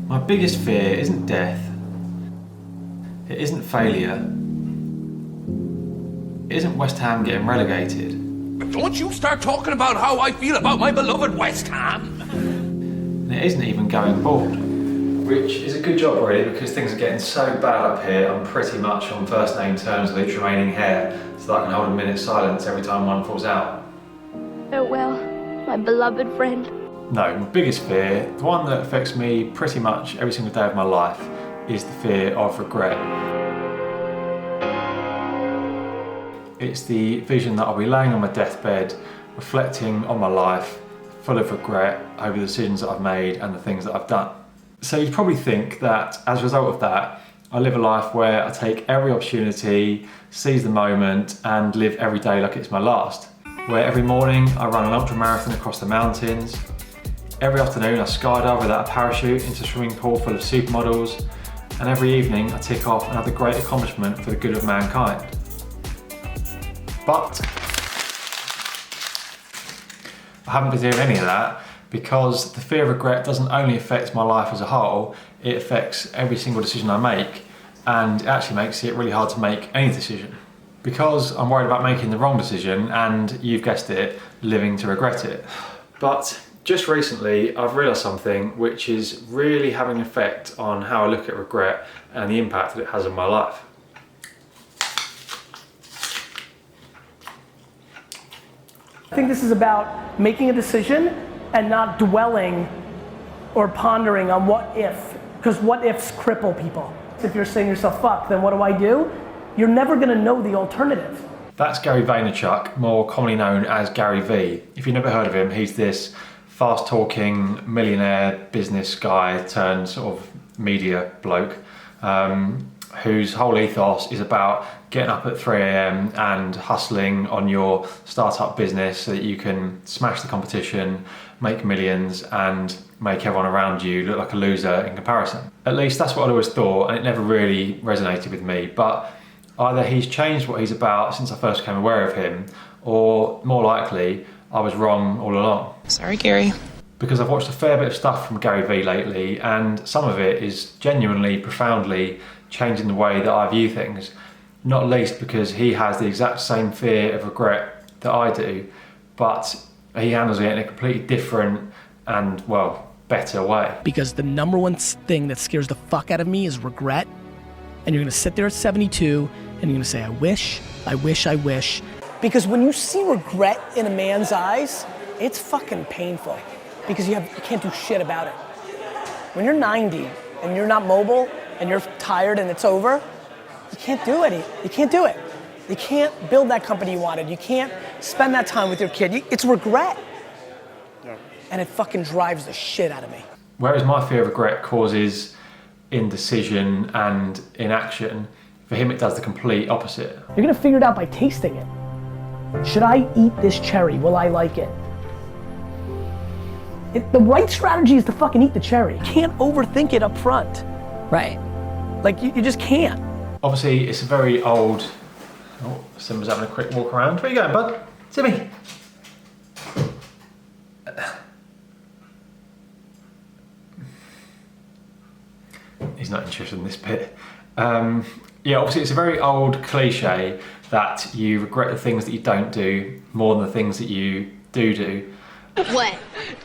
My biggest fear isn't death, it isn't failure, it isn't West Ham getting relegated. Don't you start talking about how I feel about my beloved West Ham. And it isn't even going bald. Which is a good job really, because things are getting so bad up here, I'm pretty much on first name terms with each remaining hair, so that I can hold a minute's silence every time one falls out. Farewell, my beloved friend. No, my biggest fear, the one that affects me pretty much every single day of my life, is the fear of regret. It's the vision that I'll be laying on my deathbed, reflecting on my life, full of regret over the decisions that I've made and the things that I've done. So you'd probably think that as a result of that, I live a life where I take every opportunity, seize the moment, and live every day like it's my last. Where every morning I run an ultra marathon across the mountains. Every afternoon I skydive without a parachute into a swimming pool full of supermodels. And every evening I tick off another great accomplishment for the good of mankind. But I haven't been doing any of that, because the fear of regret doesn't only affect my life as a whole, it affects every single decision I make, and it actually makes it really hard to make any decision. Because I'm worried about making the wrong decision and, you've guessed it, living to regret it. But just recently I've realised something which is really having an effect on how I look at regret and the impact that it has on my life. I think this is about making a decision and not dwelling or pondering on what if, because what ifs cripple people. If you're saying to yourself, fuck, then what do? You're never gonna know the alternative. That's Gary Vaynerchuk, more commonly known as Gary V. If you've never heard of him, he's this fast-talking millionaire business guy turned sort of media bloke, whose whole ethos is about getting up at 3 AM and hustling on your startup business so that you can smash the competition, make millions, and make everyone around you look like a loser in comparison. At least that's what I'd always thought, and it never really resonated with me. But either he's changed what he's about since I first became aware of him, or more likely, I was wrong all along. Sorry, Gary. Because I've watched a fair bit of stuff from Gary Vee lately, and some of it is genuinely, profoundly changing the way that I view things. Not least because he has the exact same fear of regret that I do, but he handles it in a completely different and, well, better way. Because the number one thing that scares the fuck out of me is regret. And you're gonna sit there at 72 and you're gonna say, I wish. Because when you see regret in a man's eyes, it's fucking painful. Because you can't do shit about it. When you're 90 and you're not mobile and you're tired and it's over, you can't do it. You can't do it. You can't build that company you wanted. You can't spend that time with your kid. It's regret. Yeah. And it fucking drives the shit out of me. Whereas my fear of regret causes indecision and inaction, for him it does the complete opposite. You're gonna figure it out by tasting it. Should I eat this cherry? Will I like it? The right strategy is to fucking eat the cherry. You can't overthink it up front. Right. Like you just can't. Obviously, it's a very old... Oh, Simba's having a quick walk around. Where you going, bud? Simmy! He's not interested in this bit. Yeah, obviously it's a very old cliche that you regret the things that you don't do more than the things that you do. What?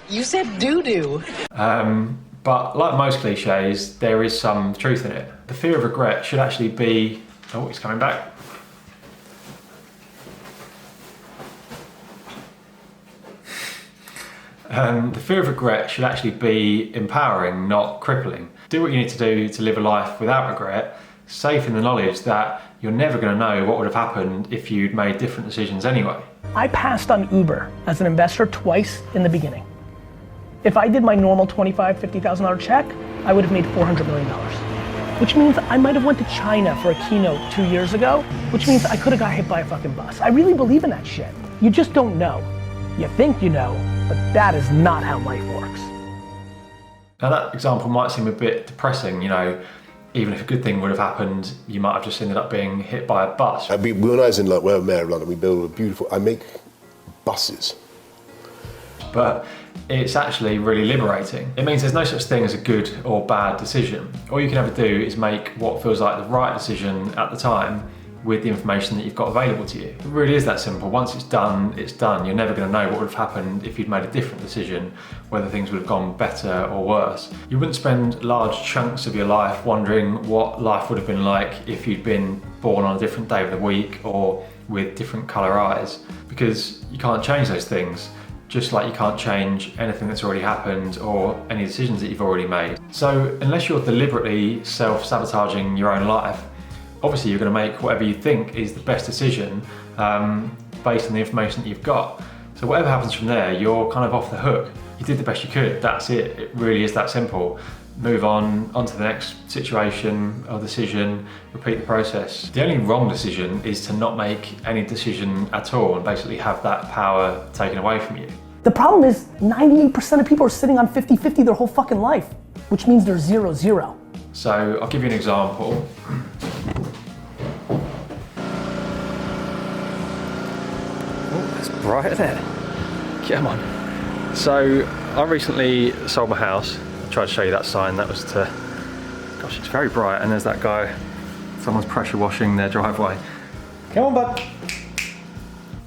You said doo-doo. But like most cliches, there is some truth in it. The fear of regret should actually be... Oh, he's coming back. The fear of regret should actually be empowering, not crippling. Do what you need to do to live a life without regret, safe in the knowledge that you're never going to know what would have happened if you'd made different decisions anyway. I passed on Uber as an investor twice in the beginning. If I did my normal $25,000, $50,000 check, I would have made $400 million. Which means I might have went to China for a keynote 2 years ago, which means I could have got hit by a fucking bus. I really believe in that shit. You just don't know. You think you know, but that is not how life works. Now that example might seem a bit depressing, you know, even if a good thing would have happened, you might have just ended up being hit by a bus. When I was in Mayor of London, we built I make buses. But it's actually really liberating. It means there's no such thing as a good or bad decision. All you can ever do is make what feels like the right decision at the time with the information that you've got available to you. It really is that simple. Once it's done, it's done. You're never going to know what would have happened if you'd made a different decision, whether things would have gone better or worse. You wouldn't spend large chunks of your life wondering what life would have been like if you'd been born on a different day of the week or with different colour eyes, because you can't change those things, just like you can't change anything that's already happened or any decisions that you've already made. So unless you're deliberately self-sabotaging your own life, obviously you're going to make whatever you think is the best decision based on the information that you've got. So whatever happens from there, you're kind of off the hook. You did the best you could, that's it. It really is that simple. Move on to the next situation or decision, repeat the process. The only wrong decision is to not make any decision at all and basically have that power taken away from you. The problem is 98% of people are sitting on 50-50 their whole fucking life, which means they're 0-0. So I'll give you an example. Right there. Come on. So I recently sold my house. I tried to show you that sign. That was to, gosh, it's very bright. And there's that guy, someone's pressure washing their driveway. Come on, bud.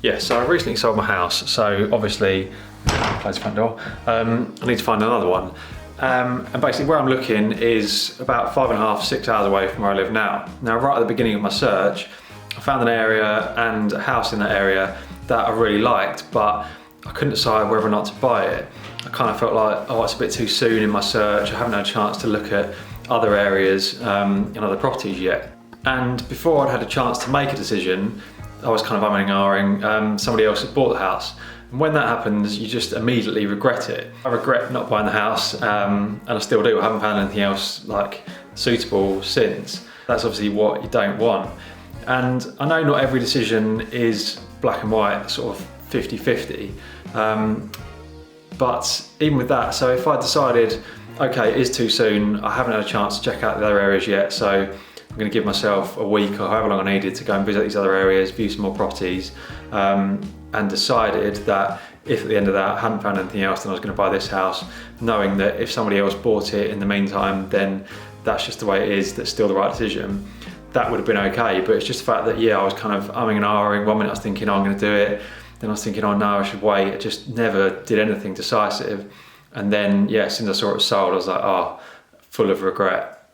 Yeah, so I recently sold my house. So obviously, close the front door. I need to find another one. And basically where I'm looking is about 5.5, 6 hours away from where I live now. Now, right at the beginning of my search, I found an area and a house in that area that I really liked, but I couldn't decide whether or not to buy it. I kind of felt like, oh, it's a bit too soon in my search. I haven't had a chance to look at other areas and other properties yet. And before I'd had a chance to make a decision, I was kind of umming and ahhing. Somebody else had bought the house. And when that happens, you just immediately regret it. I regret not buying the house, and I still do. I haven't found anything else like suitable since. That's obviously what you don't want. And I know not every decision is black and white, sort of 50-50. But even with that, so if I decided, okay, it is too soon, I haven't had a chance to check out the other areas yet, so I'm going to give myself a week or however long I needed to go and visit these other areas, view some more properties, and decided that if at the end of that I hadn't found anything else, then I was going to buy this house, knowing that if somebody else bought it in the meantime, then that's just the way it is, that's still the right decision. That would have been okay, but it's just the fact that, yeah, I was kind of umming and ahhing. 1 minute I was thinking, oh, I'm going to do it. Then I was thinking, oh no, I should wait. I just never did anything decisive. And then, yeah, as soon as I saw it was sold, I was like, oh, full of regret.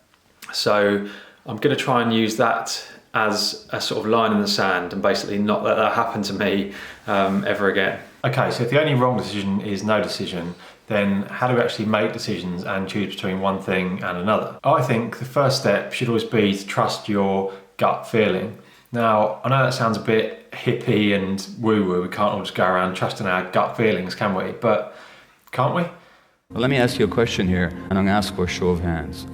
So I'm going to try and use that as a sort of line in the sand and basically not let that happen to me ever again. Okay, so if the only wrong decision is no decision, then how do we actually make decisions and choose between one thing and another? I think the first step should always be to trust your gut feeling. Now, I know that sounds a bit hippie and woo-woo. We can't all just go around trusting our gut feelings, can we? But can't we? Well, let me ask you a question here, and I'm going to ask for a show of hands.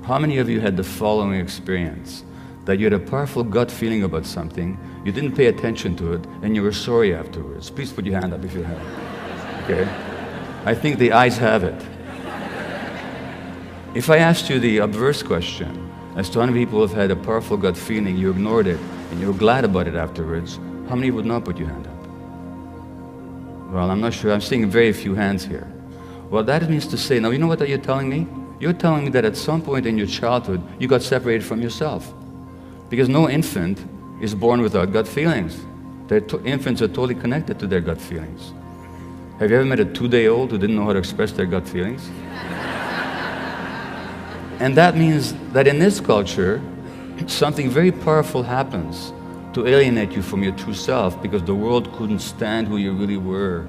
How many of you had the following experience? That you had a powerful gut feeling about something, you didn't pay attention to it, and you were sorry afterwards? Please put your hand up if you have. Okay? I think the ayes have it. If I asked you the obverse question, as to how many people have had a powerful gut feeling, you ignored it, and you were glad about it afterwards, how many would not put your hand up? Well, I'm not sure. I'm seeing very few hands here. Well, that means to say, now you know what you're telling me? You're telling me that at some point in your childhood, you got separated from yourself. Because no infant is born without gut feelings. Infants are totally connected to their gut feelings. Have you ever met a 2-day-old who didn't know how to express their gut feelings? And that means that in this culture, something very powerful happens to alienate you from your true self because the world couldn't stand who you really were.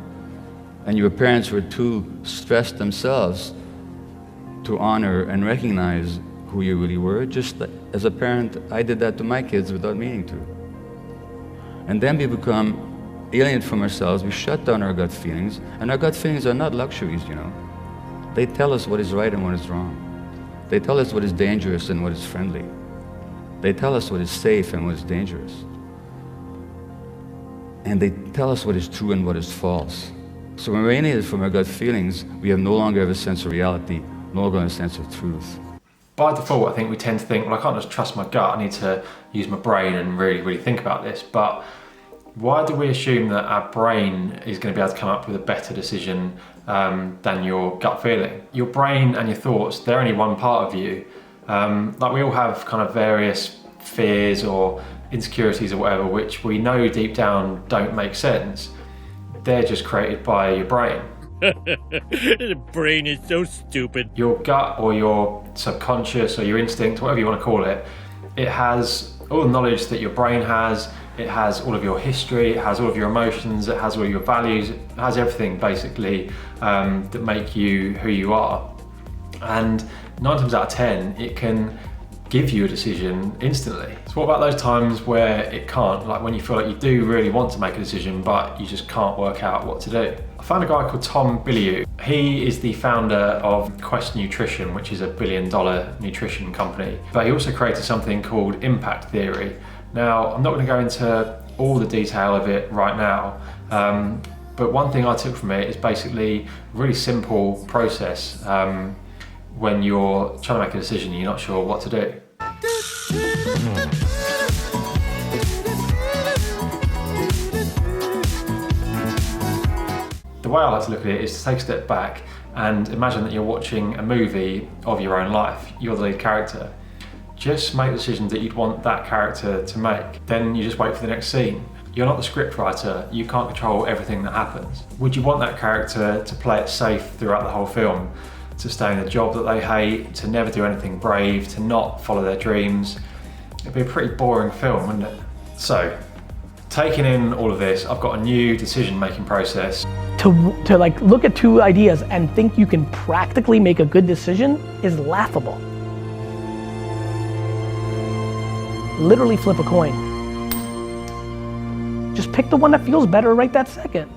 And your parents were too stressed themselves to honor and recognize who you really were. Just like, as a parent, I did that to my kids without meaning to. And then we become alienated from ourselves, we shut down our gut feelings, and our gut feelings are not luxuries, you know. They tell us what is right and what is wrong. They tell us what is dangerous and what is friendly. They tell us what is safe and what is dangerous. And they tell us what is true and what is false. So when we're alienated from our gut feelings, we no longer have a sense of reality, no longer have a sense of truth. By default, I think we tend to think, well, I can't just trust my gut, I need to use my brain and really, really think about this. But Why do we assume that our brain is going to be able to come up with a better decision than your gut feeling? Your brain and your thoughts, they're only one part of you. Like we all have kind of various fears or insecurities or whatever, which we know deep down don't make sense. They're just created by your brain. The brain is so stupid. Your gut or your subconscious or your instinct, whatever you want to call it, it has all the knowledge that your brain has. It has all of your history, it has all of your emotions, it has all your values, it has everything basically that make you who you are. And 9 times out of 10, it can give you a decision instantly. So what about those times where it can't? Like when you feel like you do really want to make a decision, but you just can't work out what to do. I found a guy called Tom Bilyeu. He is the founder of Quest Nutrition, which is $1 billion nutrition company. But he also created something called impact theory. Now, I'm not going to go into all the detail of it right now, but one thing I took from it is basically a really simple process when you're trying to make a decision and you're not sure what to do. The way I like to look at it is to take a step back and imagine that you're watching a movie of your own life. You're the lead character. Just make decisions that you'd want that character to make. Then you just wait for the next scene. You're not the script writer, you can't control everything that happens. Would you want that character to play it safe throughout the whole film? To stay in a job that they hate, to never do anything brave, to not follow their dreams? It'd be a pretty boring film, wouldn't it? So, taking in all of this, I've got a new decision-making process. To like look at two ideas and think you can practically make a good decision is laughable. Literally flip a coin. Just pick the one that feels better right that second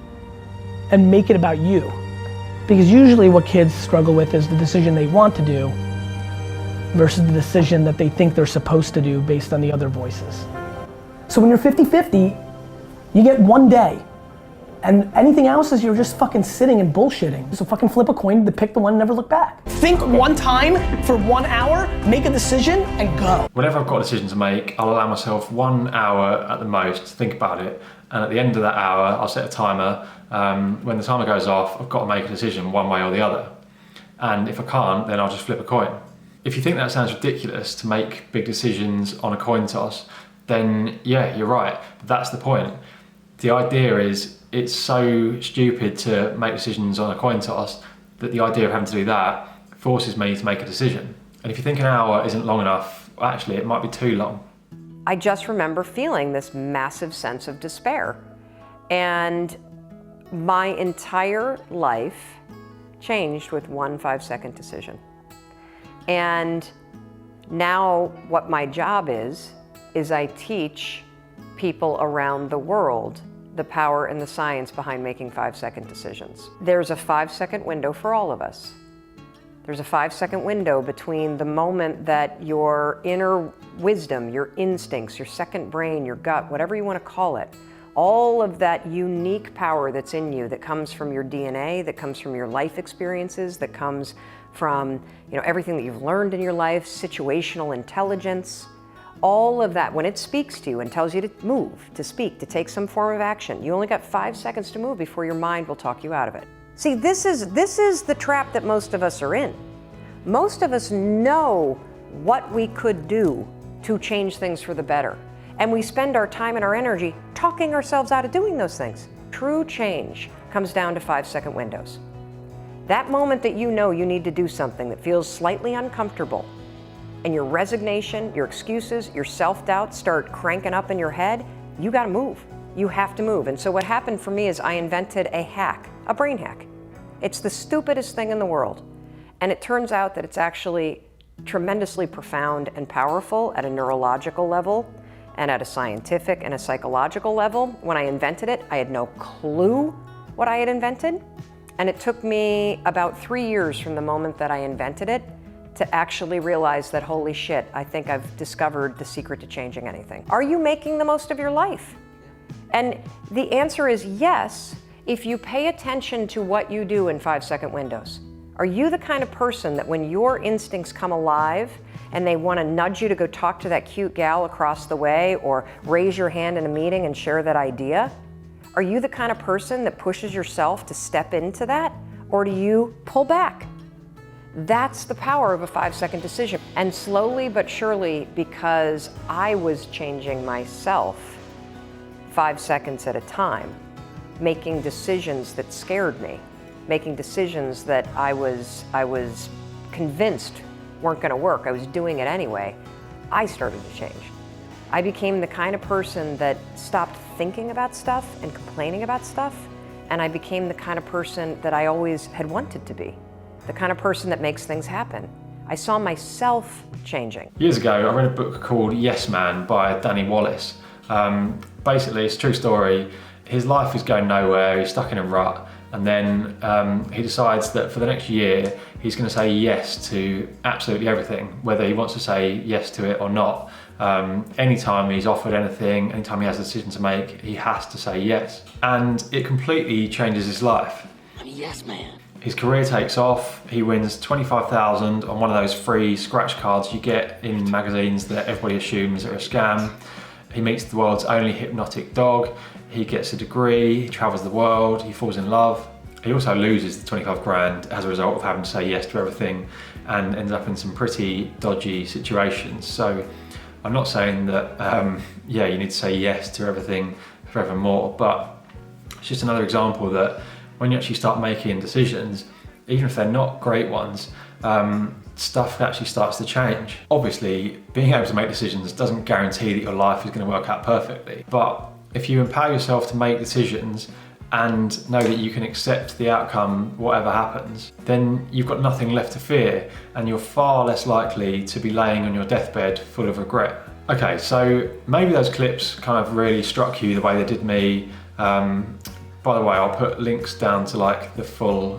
and make it about you. Because usually what kids struggle with is the decision they want to do versus the decision that they think they're supposed to do based on the other voices. So when you're 50-50, you get one day. And anything else is you're just fucking sitting and bullshitting. So fucking flip a coin to pick the one and never look back. Think one time for 1 hour, make a decision and go. Whenever I've got a decision to make, I'll allow myself 1 hour at the most to think about it. And at the end of that hour, I'll set a timer. When the timer goes off, I've got to make a decision one way or the other. And if I can't, then I'll just flip a coin. If you think that sounds ridiculous to make big decisions on a coin toss, then yeah, you're right. That's the point. The idea is, it's so stupid to make decisions on a coin toss that the idea of having to do that forces me to make a decision. And if you think an hour isn't long enough, actually it might be too long. I just remember feeling this massive sense of despair. And my entire life changed with one 5-second decision. And now what my job is I teach people around the world the power and the science behind making 5-second decisions. There's a 5-second window for all of us. There's a 5-second window between the moment that your inner wisdom, your instincts, your second brain, your gut, whatever you want to call it, all of that unique power that's in you that comes from your DNA, that comes from your life experiences, that comes from everything that you've learned in your life, situational intelligence, all of that, when it speaks to you and tells you to move, to speak, to take some form of action, you only got 5 seconds to move before your mind will talk you out of it. See, this is the trap that most of us are in. Most of us know what we could do to change things for the better. And we spend our time and our energy talking ourselves out of doing those things. True change comes down to 5-second windows. That moment that you know you need to do something that feels slightly uncomfortable, and your resignation, your excuses, your self-doubt start cranking up in your head, you gotta move. You have to move. And so what happened for me is I invented a hack, a brain hack. It's the stupidest thing in the world. And it turns out that it's actually tremendously profound and powerful at a neurological level and at a scientific and a psychological level. When I invented it, I had no clue what I had invented. And it took me about 3 years from the moment that I invented it to actually realize that, holy shit, I think I've discovered the secret to changing anything. Are you making the most of your life? And the answer is yes, if you pay attention to what you do in 5-second windows. Are you the kind of person that when your instincts come alive and they want to nudge you to go talk to that cute gal across the way or raise your hand in a meeting and share that idea? Are you the kind of person that pushes yourself to step into that, or do you pull back? That's the power of a 5-second decision. And slowly but surely, because I was changing myself 5 seconds at a time, making decisions that scared me, making decisions that I was convinced weren't going to work. I was doing it anyway. I started to change. I became the kind of person that stopped thinking about stuff and complaining about stuff, and I became the kind of person that I always had wanted to be, the kind of person that makes things happen. I saw myself changing. Years ago, I read a book called Yes Man by Danny Wallace. Basically, it's a true story. His life is going nowhere, he's stuck in a rut, and then he decides that for the next year, he's going to say yes to absolutely everything, whether he wants to say yes to it or not. Anytime he's offered anything, anytime he has a decision to make, he has to say yes. And it completely changes his life. I'm a yes man. His career takes off, he wins $25,000 on one of those free scratch cards you get in magazines that everybody assumes are a scam. He meets the world's only hypnotic dog, he gets a degree, he travels the world, he falls in love. He also loses the 25 grand as a result of having to say yes to everything and ends up in some pretty dodgy situations. So I'm not saying that, you need to say yes to everything forevermore, but it's just another example that when you actually start making decisions, even if they're not great ones, stuff actually starts to change. Obviously, being able to make decisions doesn't guarantee that your life is going to work out perfectly, but if you empower yourself to make decisions and know that you can accept the outcome, whatever happens, then you've got nothing left to fear and you're far less likely to be laying on your deathbed full of regret. Okay, so maybe those clips kind of really struck you the way they did me. By the way, I'll put links down to like the full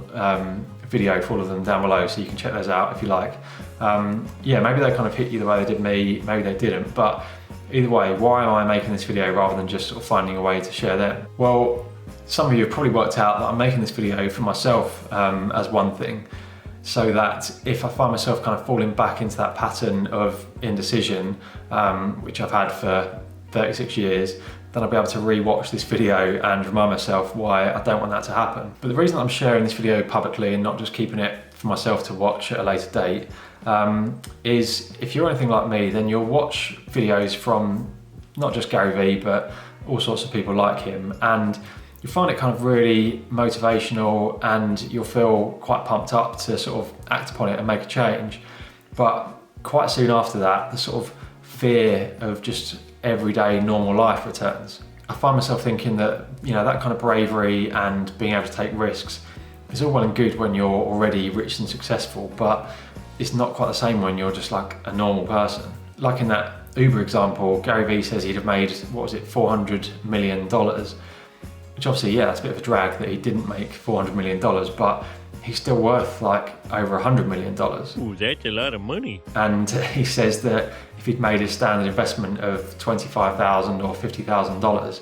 video for all of them down below so you can check those out if you like. Maybe they kind of hit you the way they did me, maybe they didn't, but either way, why am I making this video rather than just sort of finding a way to share them? Well, some of you have probably worked out that I'm making this video for myself as one thing, so that if I find myself kind of falling back into that pattern of indecision, which I've had for 36 years, then I'll be able to re-watch this video and remind myself why I don't want that to happen. But the reason that I'm sharing this video publicly and not just keeping it for myself to watch at a later date is if you're anything like me, then you'll watch videos from not just Gary Vee, but all sorts of people like him, and you find it kind of really motivational and you'll feel quite pumped up to sort of act upon it and make a change. But quite soon after that, the sort of fear of just everyday normal life returns. I find myself thinking that, that kind of bravery and being able to take risks is all well and good when you're already rich and successful, but it's not quite the same when you're just like a normal person. Like in that Uber example, Gary Vee says he'd have made, $400 million, which obviously, that's a bit of a drag that he didn't make $400 million, but he's still worth like over $100 million. Ooh, that's a lot of money. And he says that if he'd made his standard investment of $25,000 or $50,000,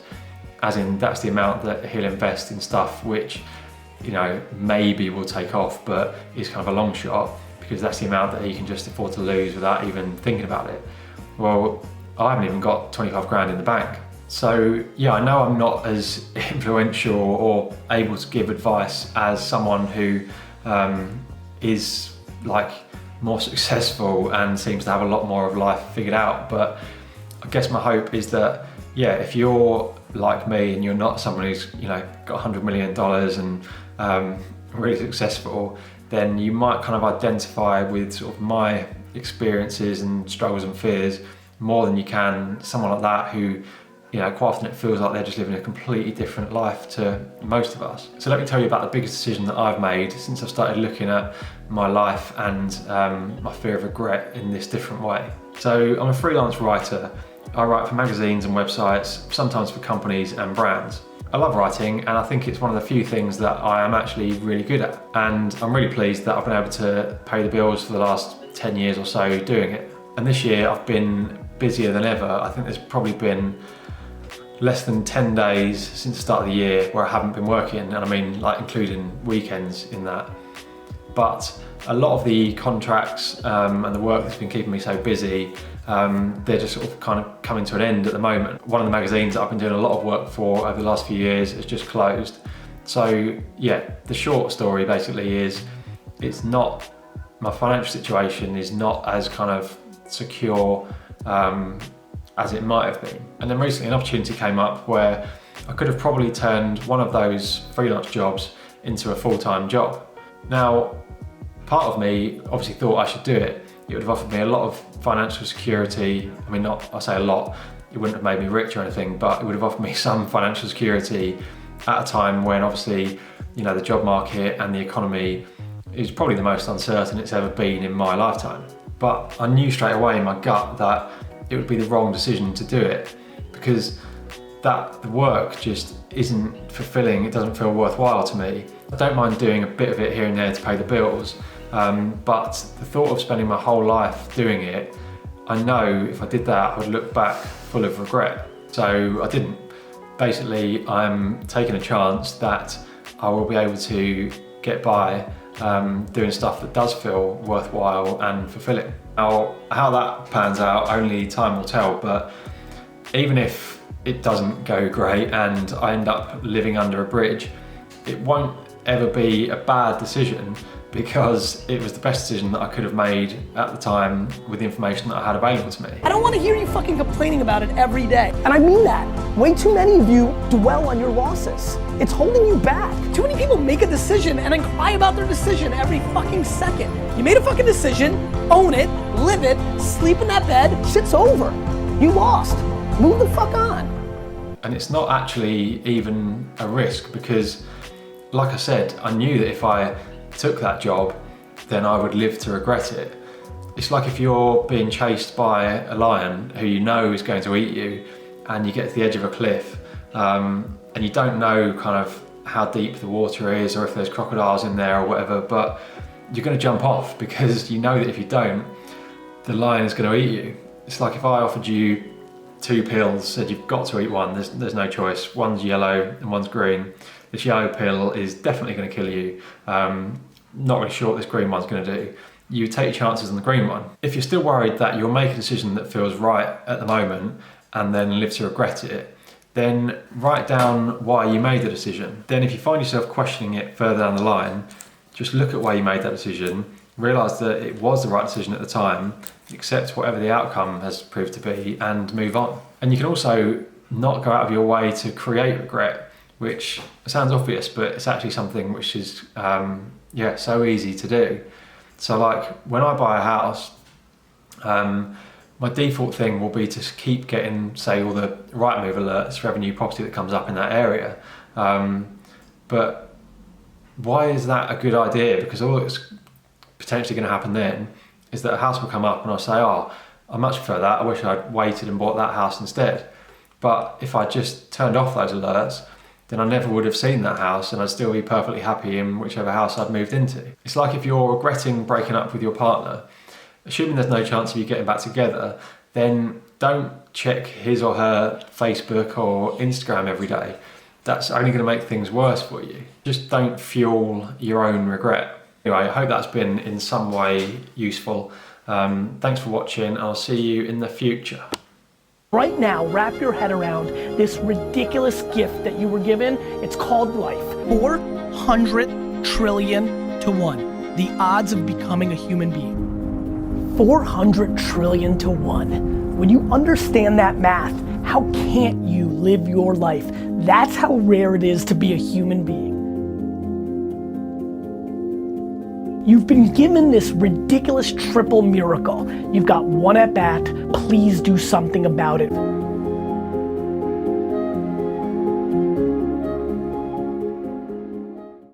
as in that's the amount that he'll invest in stuff which, maybe will take off, but is kind of a long shot, because that's the amount that he can just afford to lose without even thinking about it. Well, I haven't even got 25 grand in the bank. So I know I'm not as influential or able to give advice as someone who is like more successful and seems to have a lot more of life figured out. But I guess my hope is that, if you're like me and you're not someone who's, got $100 million and really successful, then you might kind of identify with sort of my experiences and struggles and fears more than you can someone like that who, quite often it feels like they're just living a completely different life to most of us. So let me tell you about the biggest decision that I've made since I've started looking at my life and my fear of regret in this different way. So I'm a freelance writer. I write for magazines and websites, sometimes for companies and brands. I love writing, and I think it's one of the few things that I am actually really good at. And I'm really pleased that I've been able to pay the bills for the last 10 years or so doing it. And this year I've been busier than ever. I think there's probably been less than 10 days since the start of the year where I haven't been working, and I mean like including weekends in that. But a lot of the contracts and the work that's been keeping me so busy, they're just sort of kind of coming to an end at the moment. One of the magazines that I've been doing a lot of work for over the last few years has just closed. So yeah, the short story basically is, it's not, my financial situation is not as kind of secure as it might have been. And then recently an opportunity came up where I could have probably turned one of those freelance jobs into a full-time job. Now, part of me obviously thought I should do it. It would have offered me a lot of financial security. I mean, I say a lot, it wouldn't have made me rich or anything, but it would have offered me some financial security at a time when obviously, you know, the job market and the economy is probably the most uncertain it's ever been in my lifetime. But I knew straight away in my gut that it would be the wrong decision to do it, because the work just isn't fulfilling, it doesn't feel worthwhile to me. I don't mind doing a bit of it here and there to pay the bills, but the thought of spending my whole life doing it, I know if I did that, I would look back full of regret. So I didn't. Basically, I'm taking a chance that I will be able to get by doing stuff that does feel worthwhile and fulfilling. Now, how that pans out, only time will tell, but even if it doesn't go great and I end up living under a bridge, it won't ever be a bad decision, because it was the best decision that I could have made at the time with the information that I had available to me. I don't want to hear you fucking complaining about it every day. And I mean that. Way too many of you dwell on your losses. It's holding you back. Too many people make a decision and then cry about their decision every fucking second. You made a fucking decision, own it, live it, sleep in that bed, shit's over. You lost. Move the fuck on. And it's not actually even a risk, because like I said, I knew that if I took that job, then I would live to regret it. It's like if you're being chased by a lion who you know is going to eat you, and you get to the edge of a cliff, and you don't know kind of how deep the water is or if there's crocodiles in there or whatever, but you're going to jump off because you know that if you don't, the lion is going to eat you. It's like if I offered you 2 pills, said you've got to eat one, there's no choice. One's yellow and one's green. This yellow pill is definitely going to kill you. Not really sure what this green one's going to do. You take your chances on the green one. If you're still worried that you'll make a decision that feels right at the moment and then live to regret it, then write down why you made the decision. Then if you find yourself questioning it further down the line, just look at why you made that decision, realise that it was the right decision at the time, accept whatever the outcome has proved to be, and move on. And you can also not go out of your way to create regret, which sounds obvious, but it's actually something which is so easy to do. So like when I buy a house, my default thing will be to keep getting, say, all the Rightmove alerts for every new property that comes up in that area. But why is that a good idea? Because all that's potentially going to happen then is that a house will come up and I'll say, oh, I much prefer that, I wish I'd waited and bought that house instead. But if I just turned off those alerts, then I never would have seen that house and I'd still be perfectly happy in whichever house I'd moved into. It's like if you're regretting breaking up with your partner, assuming there's no chance of you getting back together, then don't check his or her Facebook or Instagram every day. That's only going to make things worse for you. Just don't fuel your own regret. Anyway, I hope that's been in some way useful. Thanks for watching. I'll see you in the future. Right now, wrap your head around this ridiculous gift that you were given. It's called life. 400 trillion to 1. The odds of becoming a human being. 400 trillion to 1. When you understand that math, how can't you live your life? That's how rare it is to be a human being. You've been given this ridiculous triple miracle. You've got one at bat. Please do something about it.